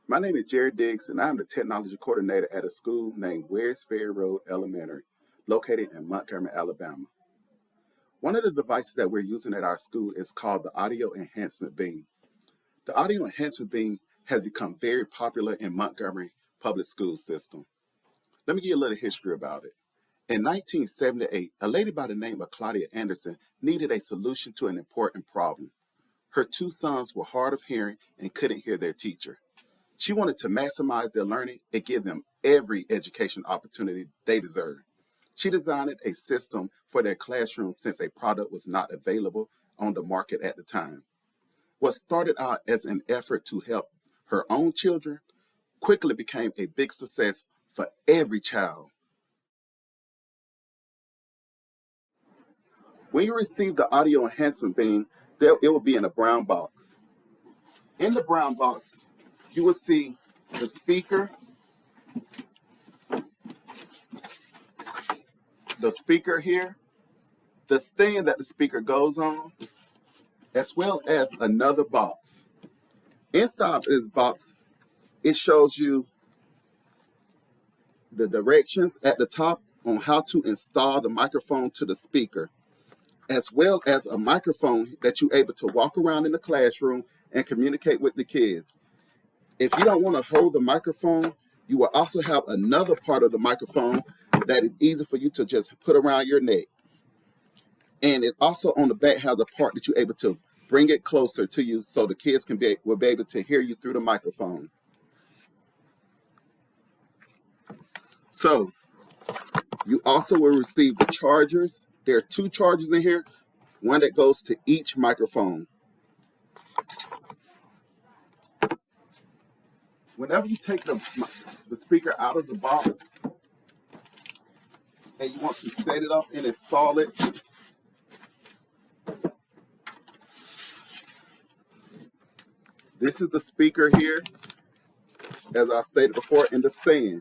My name is Jerry Diggs, and I'm the technology coordinator at a school named Wares Ferry Road Elementary, located in Montgomery, Alabama. One of the devices that we're using at our school is called the Audio Enhancement Beam. The Audio Enhancement Beam has become very popular in Montgomery public school system. Let me give you a little history about it. In 1978, a lady by the name of Claudia Anderson needed a solution to an important problem. Her two sons were hard of hearing and couldn't hear their teacher. She wanted to maximize their learning and give them every education opportunity they deserve. She designed a system for their classroom since a product was not available on the market at the time. What started out as an effort to help her own children quickly became a big success for every child. When you receive the audio enhancement beam, it will be in a brown box. In the brown box, you will see the speaker here, the stand that the speaker goes on, as well as another box. Inside of this box, it shows you the directions at the top on how to install the microphone to the speaker, as well as a microphone that you're able to walk around in the classroom and communicate with the kids. If you don't want to hold the microphone, you will also have another part of the microphone that is easy for you to just put around your neck. And it also on the back has a part that you're able to bring it closer to you so the kids will be able to hear you through the microphone. So you also will receive the chargers. There are two chargers in here, one that goes to each microphone. Whenever you take the speaker out of the box and you want to set it up and install it, this is the speaker here, as I stated before, in the stand.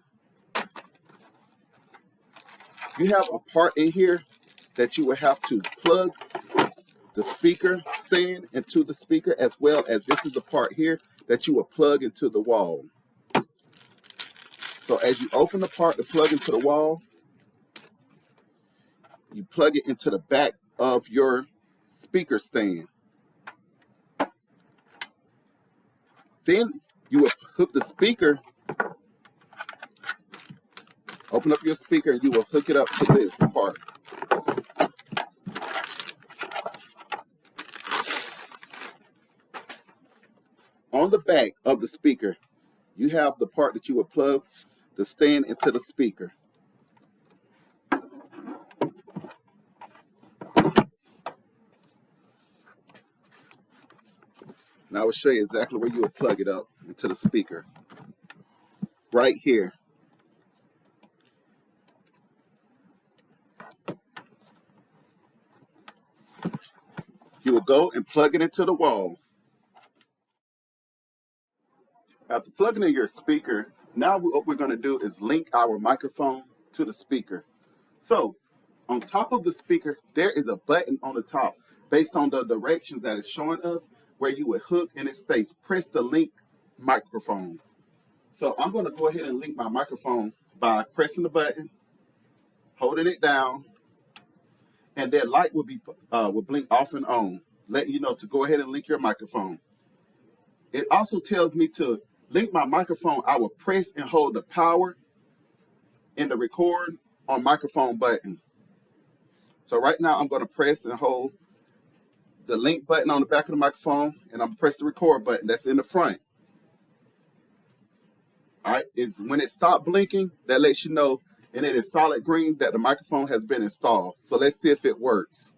You have a part in here that you will have to plug the speaker stand into the speaker, as well as this is the part here that you will plug into the wall. So as you open the part to plug into the wall, you plug it into the back of your speaker stand. Then you will hook the speaker, open up your speaker, and you will hook it up to this part. On the back of the speaker, you have the part that you will plug the stand into the speaker. Now I will show you exactly where you will plug it up into the speaker. Right here. You will go and plug it into the wall. After plugging in your speaker, now what we're going to do is link our microphone to the speaker. So on top of the speaker, there is a button on the top based on the directions that it's showing us where you would hook, and it states press the link microphone. So I'm going to go ahead and link my microphone by pressing the button, holding it down, and that light will blink off and on, letting you know to go ahead and link your microphone. It also tells me to link my microphone. I will press and hold the power and the record on microphone button. So right now I'm going to press and hold the link button on the back of the microphone, and I'm going to press the record button that's in the front. All right, it's when it stopped blinking, that lets you know, and it is solid green, that the microphone has been installed. So let's see if it works.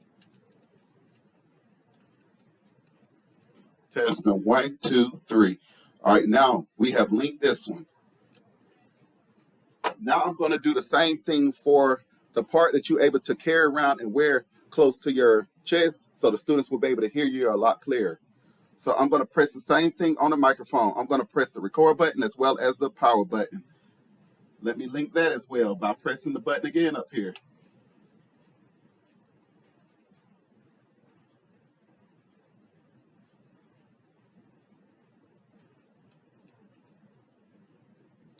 Testing 1, 2, 3. All right, now we have linked this one. Now I'm going to do the same thing for the part that you're able to carry around and wear close to your chest, so the students will be able to hear you a lot clearer. So I'm going to press the same thing on the microphone. I'm going to press the record button as well as the power button. Let me link that as well by pressing the button again up here.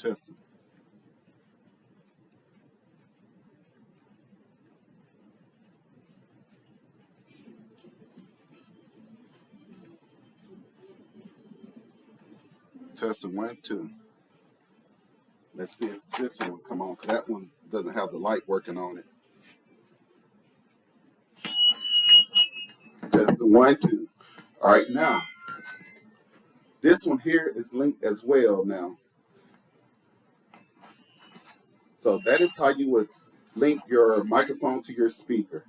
Testing. Testing 1, 2. Let's see if this one will come on, because that one doesn't have the light working on it. Testing 1, 2. All right, now, this one here is linked as well now. So that is how you would link your microphone to your speaker.